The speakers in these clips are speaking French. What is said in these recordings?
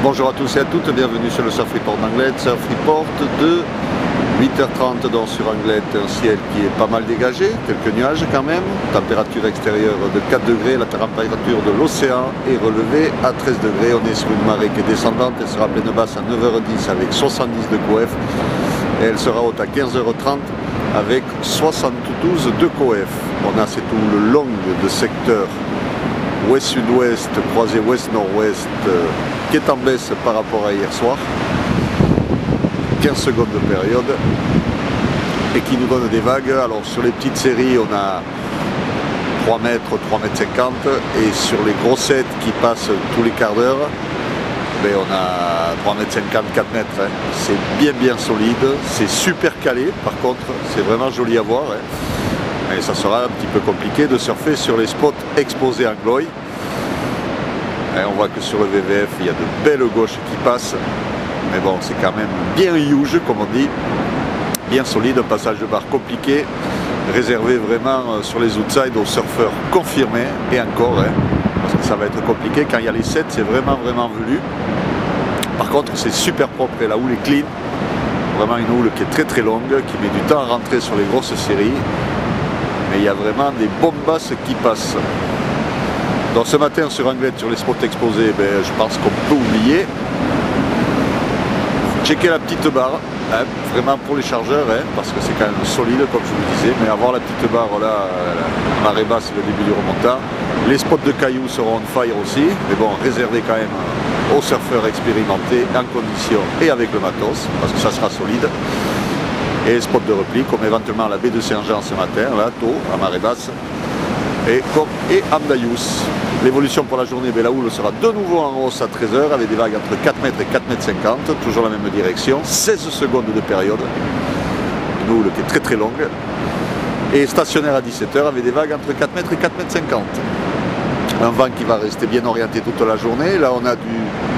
Bonjour à tous et à toutes, bienvenue sur le Surf Report d'Anglet. Surf Report de 8h30 donc sur Anglet, un ciel qui est pas mal dégagé, quelques nuages quand même, température extérieure de 4 degrés, la température de l'océan est relevée à 13 degrés, on est sur une marée qui est descendante, elle sera pleine basse à 9h10 avec 70 de coef et elle sera haute à 15h30 avec 72 de coef. On a c'est tout le long de secteur ouest-sud-ouest, croisé ouest-nord-ouest, qui est en baisse par rapport à hier soir, 15 secondes de période, et qui nous donne des vagues. Alors sur les petites séries, on a 3 mètres, 3 mètres 50, et sur les grossettes qui passent tous les quarts d'heure, ben on a 3 mètres 50, 4 mètres. Hein. C'est bien solide, c'est super calé, par contre, c'est vraiment joli à voir. Hein. Et ça sera un petit peu compliqué de surfer sur les spots exposés en gloy. Et on voit que sur le VVF, il y a de belles gauches qui passent. Mais bon, c'est quand même bien huge, comme on dit. Bien solide, un passage de barre compliqué. Réservé vraiment sur les outsides aux surfeurs confirmés. Et encore, hein, parce que ça va être compliqué. Quand il y a les 7, c'est vraiment velu. Par contre, c'est super propre et la houle est clean. Vraiment une houle qui est très longue, qui met du temps à rentrer sur les grosses séries. Mais il y a vraiment des bombes basses qui passent. Donc ce matin sur Anglet, sur les spots exposés, ben, je pense qu'on peut oublier. Checker la petite barre, hein, vraiment pour les chargeurs, hein, parce que c'est quand même solide comme je vous le disais, mais avoir la petite barre là, marée basse, le début du remontant. Les spots de cailloux seront on fire aussi, mais bon, réservés quand même aux surfeurs expérimentés, en condition et avec le matos, parce que ça sera solide. Et les spots de repli, comme éventuellement la baie de Saint-Jean ce matin, là, tôt, à marée basse, et Amdayous. L'évolution pour la journée, ben, la houle sera de nouveau en hausse à 13h, avec des vagues entre 4 mètres et 4 mètres 50, toujours la même direction, 16 secondes de période, une houle qui est très longue, et stationnaire à 17h, avec des vagues entre 4 mètres et 4 mètres 50. Un vent qui va rester bien orienté toute la journée. Là, on a du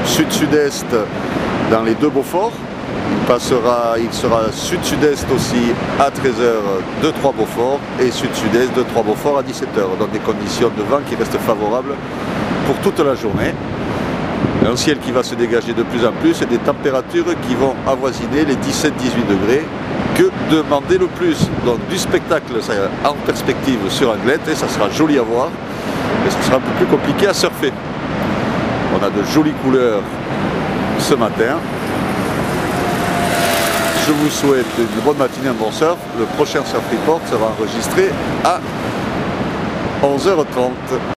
sud-sud-est dans les deux Beaufort. Il sera sud-sud-est aussi à 13h de 3 Beaufort et sud-sud-est de 3 Beaufort à 17h. Donc des conditions de vent qui restent favorables pour toute la journée. Un ciel qui va se dégager de plus en plus et des températures qui vont avoisiner les 17-18 degrés. Que demander le plus? Donc du spectacle en perspective sur Anglet et ça sera joli à voir. Mais ça sera un peu plus compliqué à surfer. On a de jolies couleurs ce matin. Je vous souhaite une bonne matinée, un bon surf. Le prochain Surf Report sera enregistré à 11h30.